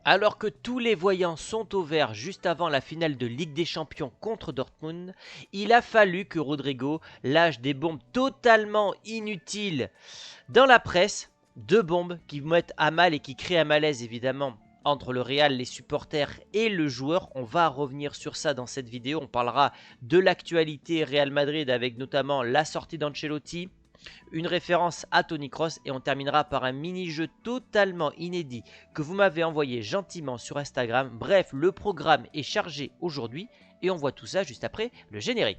Alors que tous les voyants sont au vert juste avant la finale de Ligue des Champions contre Dortmund, il a fallu que Rodrigo lâche des bombes totalement inutiles dans la presse. Deux bombes qui mettent à mal et qui créent un malaise évidemment entre le Real, les supporters et le joueur. On va revenir sur ça dans cette vidéo. On parlera de l'actualité Real Madrid avec notamment la sortie d'Ancelotti, une référence à Tony Kroos et on terminera par un mini-jeu totalement inédit que vous m'avez envoyé gentiment sur Instagram. Bref, le programme est chargé aujourd'hui et on voit tout ça juste après le générique.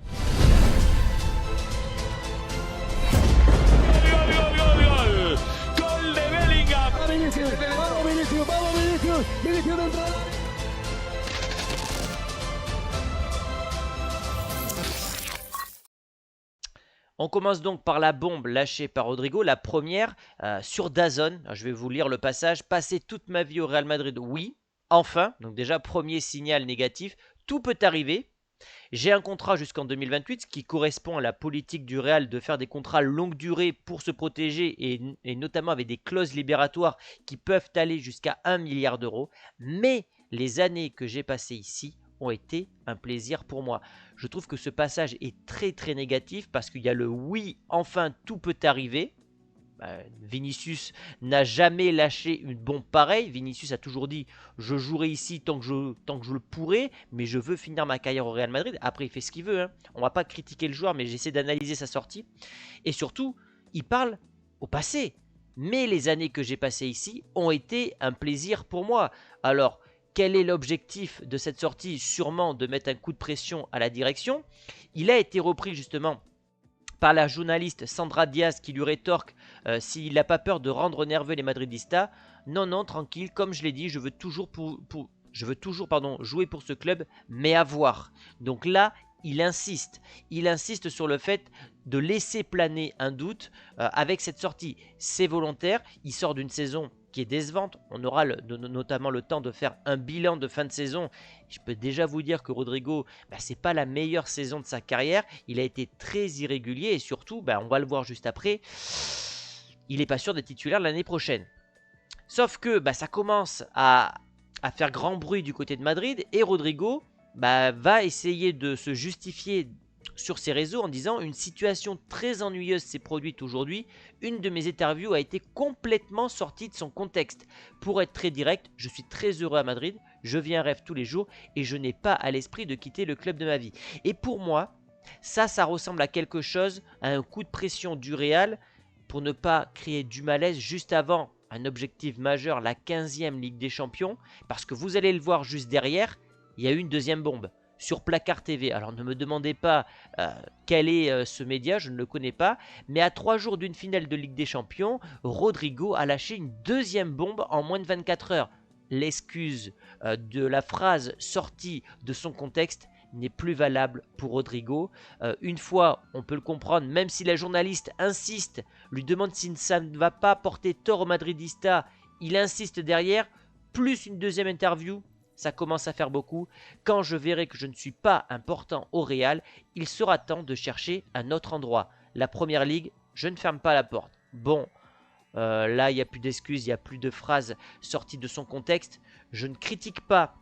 Gol de Bellingham. Vinicius, vamos Vinicius, vamos Vinicius, Vinicius dentro del área. On commence donc par la bombe lâchée par Rodrigo, la première sur DAZN. Je vais vous lire le passage. Passer toute ma vie au Real Madrid, oui. Enfin, donc déjà premier signal négatif, tout peut arriver. J'ai un contrat jusqu'en 2028, ce qui correspond à la politique du Real de faire des contrats longue durée pour se protéger et notamment avec des clauses libératoires qui peuvent aller jusqu'à 1 milliard d'euros. Mais les années que j'ai passées ici ont été un plaisir pour moi. Je trouve que ce passage est très négatif parce qu'il y a le oui, enfin tout peut arriver. Vinicius n'a jamais lâché une bombe pareille. Vinicius a toujours dit je jouerai ici tant que je le pourrai, mais je veux finir ma carrière au Real Madrid. Après, il fait ce qu'il veut. On va pas critiquer le joueur, mais j'essaie d'analyser sa sortie. Et surtout, il parle au passé. Mais les années que j'ai passées ici ont été un plaisir pour moi. Alors, quel est l'objectif de cette sortie? Sûrement de mettre un coup de pression à la direction. Il a été repris justement par la journaliste Sandra Diaz qui lui rétorque s'il n'a pas peur de rendre nerveux les Madridistas. Non, non, tranquille, comme je l'ai dit, je veux toujours, jouer pour ce club, mais à voir. Donc là, il insiste sur le fait de laisser planer un doute avec cette sortie. C'est volontaire, il sort d'une saison qui est décevante. On aura notamment le temps de faire un bilan de fin de saison. Je peux déjà vous dire que Rodrigo, c'est pas la meilleure saison de sa carrière. Il a été très irrégulier et surtout, on va le voir juste après, il n'est pas sûr d'être titulaire l'année prochaine. Sauf que ça commence à faire grand bruit du côté de Madrid et Rodrigo va essayer de se justifier sur ses réseaux en disant une situation très ennuyeuse s'est produite aujourd'hui. Une de mes interviews a été complètement sortie de son contexte. Pour être très direct, je suis très heureux à Madrid, je vis un rêve tous les jours et je n'ai pas à l'esprit de quitter le club de ma vie. Et pour moi, ça ressemble à quelque chose, à un coup de pression du Real pour ne pas créer du malaise juste avant un objectif majeur, la 15e Ligue des Champions, parce que vous allez le voir juste derrière, il y a eu une deuxième bombe sur Placard TV. Alors ne me demandez pas quel est ce média, je ne le connais pas, mais à 3 jours d'une finale de Ligue des Champions, Rodrigo a lâché une deuxième bombe en moins de 24 heures. L'excuse de la phrase sortie de son contexte n'est plus valable pour Rodrigo. Une fois, on peut le comprendre, même si la journaliste insiste, lui demande si ça ne va pas porter tort au Madridista, il insiste derrière, plus une deuxième interview. Ça commence à faire beaucoup. Quand je verrai que je ne suis pas important au Real, il sera temps de chercher un autre endroit. La première ligue, je ne ferme pas la porte. Bon, là, il n'y a plus d'excuses, il n'y a plus de phrases sorties de son contexte. Je ne critique pas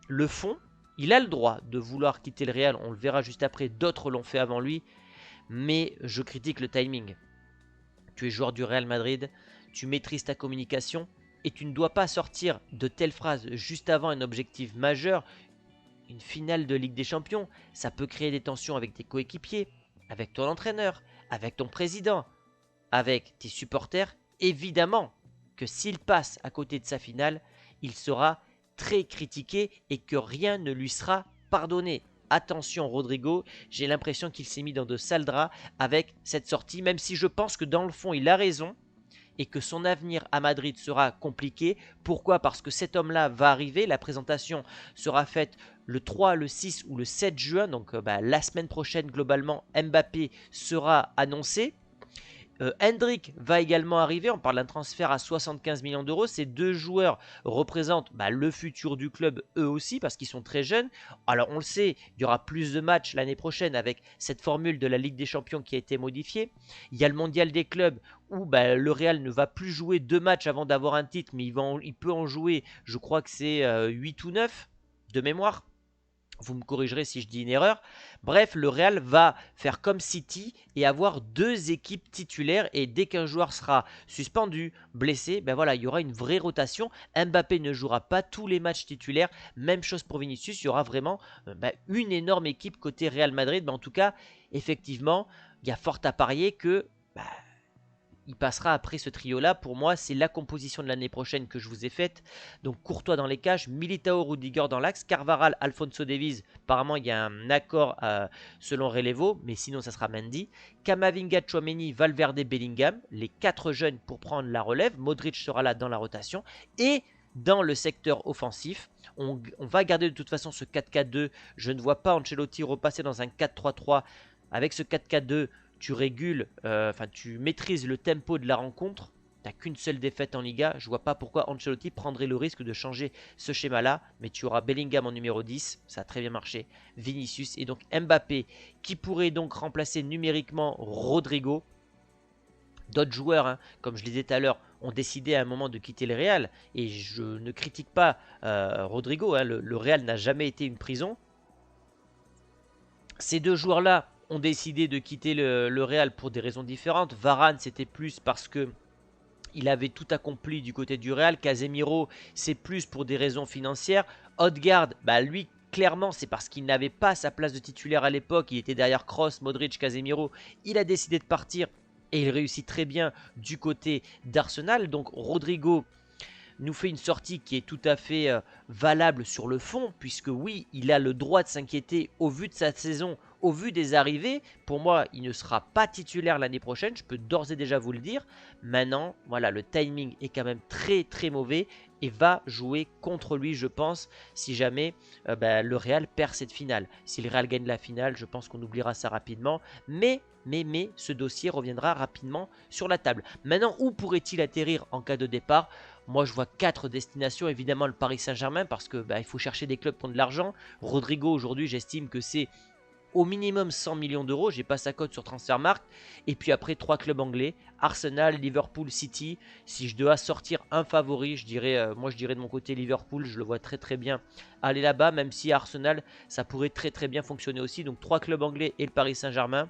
le fond. Il a le droit de vouloir quitter le Real. On le verra juste après. D'autres l'ont fait avant lui. Mais je critique le timing. Tu es joueur du Real Madrid. Tu maîtrises ta communication. Et tu ne dois pas sortir de telles phrases juste avant un objectif majeur, une finale de Ligue des Champions. Ça peut créer des tensions avec tes coéquipiers, avec ton entraîneur, avec ton président, avec tes supporters. Évidemment que s'il passe à côté de sa finale, il sera très critiqué et que rien ne lui sera pardonné. Attention Rodrigo, j'ai l'impression qu'il s'est mis dans de sales draps avec cette sortie, même si je pense que dans le fond il a raison et que son avenir à Madrid sera compliqué. Pourquoi? Parce que cet homme-là va arriver, la présentation sera faite le 3, le 6 ou le 7 juin, donc la semaine prochaine globalement, Mbappé sera annoncé. Hendrick va également arriver, on parle d'un transfert à 75 millions d'euros. Ces deux joueurs représentent le futur du club eux aussi parce qu'ils sont très jeunes. Alors on le sait, il y aura plus de matchs l'année prochaine avec cette formule de la Ligue des Champions qui a été modifiée. Il y a le mondial des clubs où le Real ne va plus jouer 2 matchs avant d'avoir un titre, mais il peut en jouer, je crois que c'est 8 ou 9 de mémoire. Vous me corrigerez si je dis une erreur. Bref, le Real va faire comme City et avoir 2 équipes titulaires. Et dès qu'un joueur sera suspendu, blessé, voilà, il y aura une vraie rotation. Mbappé ne jouera pas tous les matchs titulaires. Même chose pour Vinicius. Il y aura vraiment une énorme équipe côté Real Madrid. Mais en tout cas, effectivement, il y a fort à parier que il passera après ce trio-là. Pour moi, c'est la composition de l'année prochaine que je vous ai faite. Donc Courtois dans les cages, Militao, Rudiger dans l'axe, Carvajal, Alphonso Davies. Apparemment, il y a un accord selon Relevo, mais sinon, ça sera Mendy. Camavinga, Tchouaméni, Valverde, Bellingham. Les 4 jeunes pour prendre la relève. Modric sera là dans la rotation. Et dans le secteur offensif, on va garder de toute façon ce 4-4-2. Je ne vois pas Ancelotti repasser dans un 4-3-3. Avec ce 4-4-2, tu régules, tu maîtrises le tempo de la rencontre. Tu n'as qu'une seule défaite en Liga. Je ne vois pas pourquoi Ancelotti prendrait le risque de changer ce schéma-là. Mais tu auras Bellingham en numéro 10. Ça a très bien marché. Vinicius et donc Mbappé qui pourrait donc remplacer numériquement Rodrigo. D'autres joueurs, comme je le disais tout à l'heure, ont décidé à un moment de quitter le Real. Et je ne critique pas Rodrigo. Le Real n'a jamais été une prison. Ces 2 joueurs-là ont décidé de quitter le Real pour des raisons différentes. Varane, c'était plus parce que il avait tout accompli du côté du Real. Casemiro, c'est plus pour des raisons financières. Odegaard, lui, clairement, c'est parce qu'il n'avait pas sa place de titulaire à l'époque. Il était derrière Kroos, Modric, Casemiro. Il a décidé de partir et il réussit très bien du côté d'Arsenal. Donc Rodrigo nous fait une sortie qui est tout à fait valable sur le fond, puisque oui, il a le droit de s'inquiéter au vu de sa saison, au vu des arrivées. Pour moi, il ne sera pas titulaire l'année prochaine, je peux d'ores et déjà vous le dire. Maintenant, voilà, le timing est quand même très très mauvais et va jouer contre lui, je pense, si jamais le Real perd cette finale. Si le Real gagne la finale, je pense qu'on oubliera ça rapidement, mais ce dossier reviendra rapidement sur la table. Maintenant, où pourrait-il atterrir en cas de départ ? Moi, je vois 4 destinations. Évidemment, le Paris Saint-Germain, parce que il faut chercher des clubs qui ont de l'argent. Rodrigo, aujourd'hui, j'estime que c'est au minimum 100 millions d'euros. J'ai pas sa cote sur Transfermarkt. Et puis après, 3 clubs anglais. Arsenal, Liverpool, City. Si je dois sortir un favori, je dirais de mon côté Liverpool. Je le vois très très bien aller là-bas. Même si Arsenal, ça pourrait très très bien fonctionner aussi. Donc 3 clubs anglais et le Paris Saint-Germain.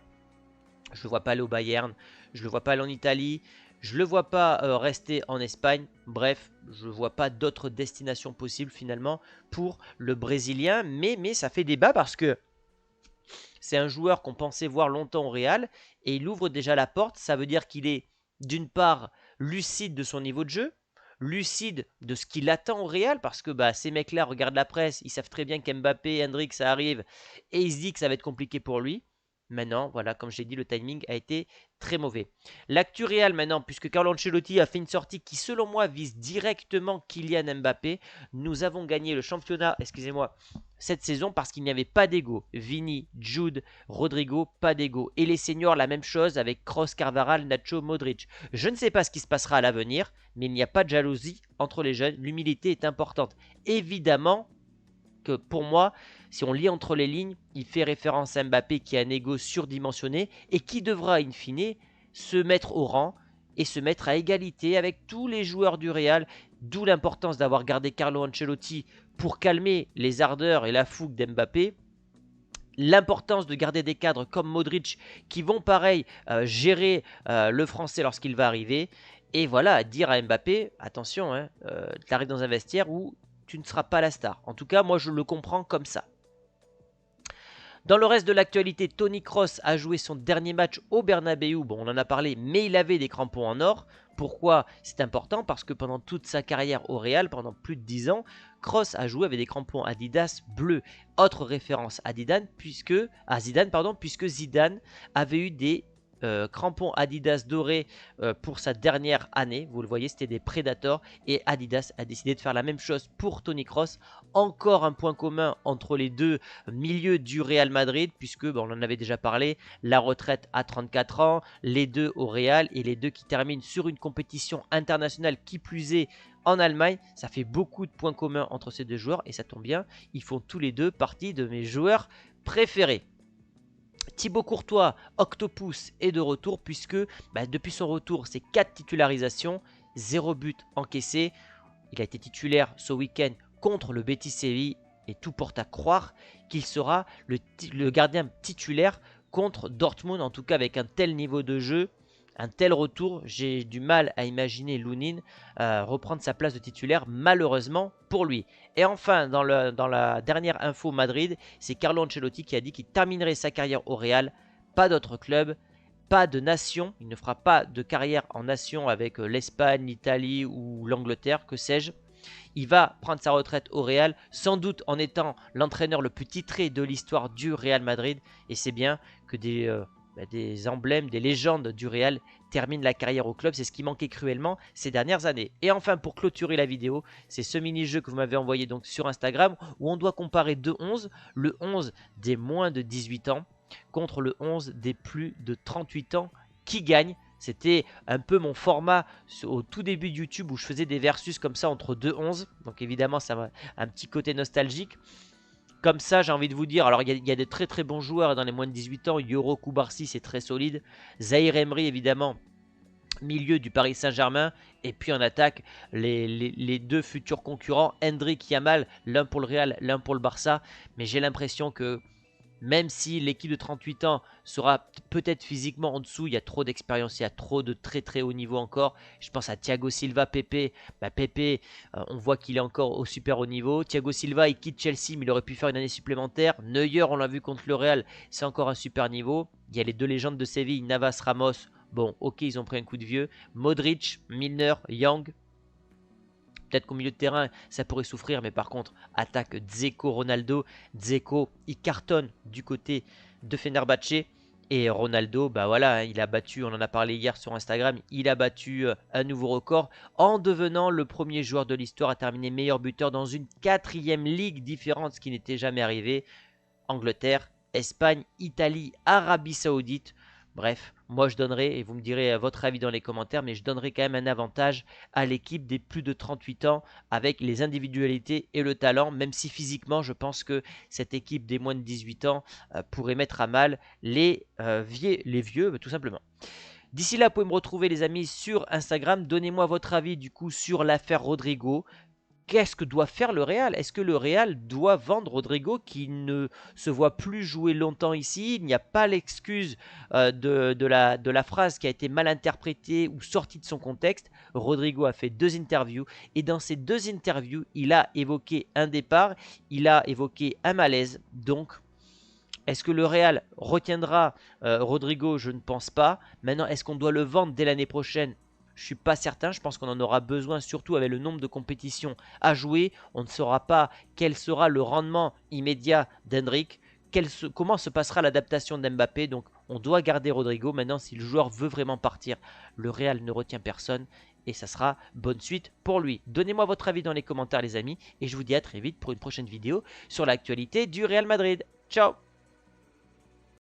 Je ne le vois pas aller au Bayern. Je ne le vois pas aller en Italie. Je ne le vois pas rester en Espagne. Bref, je ne vois pas d'autres destinations possibles finalement pour le Brésilien. Mais ça fait débat parce que c'est un joueur qu'on pensait voir longtemps au Real. Et il ouvre déjà la porte. Ça veut dire qu'il est d'une part lucide de son niveau de jeu. Lucide de ce qu'il attend au Real. Parce que ces mecs-là regardent la presse. Ils savent très bien qu'Mbappé, Hendrick, ça arrive. Et il se dit que ça va être compliqué pour lui. Maintenant, voilà, comme j'ai dit, le timing a été très mauvais. L'actu Real maintenant, puisque Carlo Ancelotti a fait une sortie qui, selon moi, vise directement Kylian Mbappé. Nous avons gagné le championnat, cette saison parce qu'il n'y avait pas d'ego. Vini, Jude, Rodrigo, pas d'ego. Et les seniors, la même chose avec Kroos, Carvajal, Nacho, Modric. Je ne sais pas ce qui se passera à l'avenir, mais il n'y a pas de jalousie entre les jeunes. L'humilité est importante. Évidemment que pour moi, si on lit entre les lignes, il fait référence à Mbappé qui a un ego surdimensionné et qui devra in fine se mettre au rang et se mettre à égalité avec tous les joueurs du Real, d'où l'importance d'avoir gardé Carlo Ancelotti pour calmer les ardeurs et la fougue d'Mbappé. L'importance de garder des cadres comme Modric qui vont pareil gérer le français lorsqu'il va arriver. Et voilà, dire à Mbappé, attention, tu arrives dans un vestiaire où tu ne seras pas la star. En tout cas, moi, je le comprends comme ça. Dans le reste de l'actualité, Toni Kroos a joué son dernier match au Bernabéu. Bon, on en a parlé, mais il avait des crampons en or. Pourquoi c'est important? Parce que pendant toute sa carrière au Real, pendant plus de 10 ans, Kroos a joué avec des crampons Adidas bleus. Autre référence à Zidane, puisque Zidane avait eu des crampons Adidas dorés pour sa dernière année. Vous le voyez, c'était des Predators. Et Adidas a décidé de faire la même chose pour Toni Kroos. Encore un point commun entre les deux milieux du Real Madrid, puisque on en avait déjà parlé, la retraite à 34 ans, les deux au Real et les deux qui terminent sur une compétition internationale qui plus est en Allemagne. Ça fait beaucoup de points communs entre ces deux joueurs et ça tombe bien, ils font tous les deux partie de mes joueurs préférés. Thibaut Courtois, Octopus, est de retour puisque depuis son retour, c'est 4 titularisations, 0 but encaissé. Il a été titulaire ce week-end contre le Betis Séville et tout porte à croire qu'il sera le gardien titulaire contre Dortmund, en tout cas avec un tel niveau de jeu. Un tel retour, j'ai du mal à imaginer Lunin reprendre sa place de titulaire, malheureusement pour lui. Et enfin, dans la dernière info Madrid, c'est Carlo Ancelotti qui a dit qu'il terminerait sa carrière au Real. Pas d'autre club, pas de nation. Il ne fera pas de carrière en nation avec l'Espagne, l'Italie ou l'Angleterre, que sais-je. Il va prendre sa retraite au Real, sans doute en étant l'entraîneur le plus titré de l'histoire du Real Madrid. Et c'est bien que des emblèmes, des légendes du Real terminent la carrière au club. C'est ce qui manquait cruellement ces dernières années. Et enfin, pour clôturer la vidéo, c'est ce mini-jeu que vous m'avez envoyé donc sur Instagram, où on doit comparer deux 11, le 11 des moins de 18 ans contre le 11 des plus de 38 ans. Qui gagne? C'était un peu mon format au tout début de YouTube où je faisais des versus comme ça entre deux 11. Donc évidemment, ça a un petit côté nostalgique. Comme ça, j'ai envie de vous dire, alors il y a des très très bons joueurs dans les moins de 18 ans. Yoro Koubarsi, c'est très solide. Zahir Emery, évidemment, milieu du Paris Saint-Germain. Et puis en attaque, les deux futurs concurrents, Hendrik Yamal, l'un pour le Real, l'un pour le Barça. Mais j'ai l'impression que même si l'équipe de 38 ans sera peut-être physiquement en dessous, il y a trop d'expérience, il y a trop de très très haut niveau encore. Je pense à Thiago Silva, Pepe. Pepe, on voit qu'il est encore au super haut niveau. Thiago Silva, il quitte Chelsea, mais il aurait pu faire une année supplémentaire. Neuer, on l'a vu contre le Real, c'est encore un super niveau. Il y a les deux légendes de Séville, Navas, Ramos. Bon, ok, ils ont pris un coup de vieux. Modric, Milner, Young. Peut-être qu'au milieu de terrain, ça pourrait souffrir, mais par contre, attaque Dzeko, Ronaldo. Dzeko, il cartonne du côté de Fenerbahçe. Et Ronaldo, voilà, il a battu, on en a parlé hier sur Instagram, il a battu un nouveau record en devenant le premier joueur de l'histoire à terminer meilleur buteur dans une 4e ligue différente, ce qui n'était jamais arrivé. Angleterre, Espagne, Italie, Arabie Saoudite. Bref, moi je donnerais, et vous me direz votre avis dans les commentaires, mais je donnerais quand même un avantage à l'équipe des plus de 38 ans avec les individualités et le talent, même si physiquement je pense que cette équipe des moins de 18 ans pourrait mettre à mal les vieux, tout simplement. D'ici là, vous pouvez me retrouver les amis sur Instagram. Donnez-moi votre avis du coup sur l'affaire Rodrigo. Qu'est-ce que doit faire le Real? Est-ce que le Real doit vendre Rodrigo qui ne se voit plus jouer longtemps ici? Il n'y a pas l'excuse de la phrase qui a été mal interprétée ou sortie de son contexte. Rodrigo a fait 2 interviews et dans ces 2 interviews, il a évoqué un départ, il a évoqué un malaise. Donc, est-ce que le Real retiendra Rodrigo? Je ne pense pas. Maintenant, est-ce qu'on doit le vendre dès l'année prochaine? Je ne suis pas certain, je pense qu'on en aura besoin, surtout avec le nombre de compétitions à jouer. On ne saura pas quel sera le rendement immédiat d'Hendrik, comment se passera l'adaptation d'Mbappé. Donc on doit garder Rodrigo. Maintenant, si le joueur veut vraiment partir, le Real ne retient personne et ça sera bonne suite pour lui. Donnez-moi votre avis dans les commentaires les amis et je vous dis à très vite pour une prochaine vidéo sur l'actualité du Real Madrid. Ciao!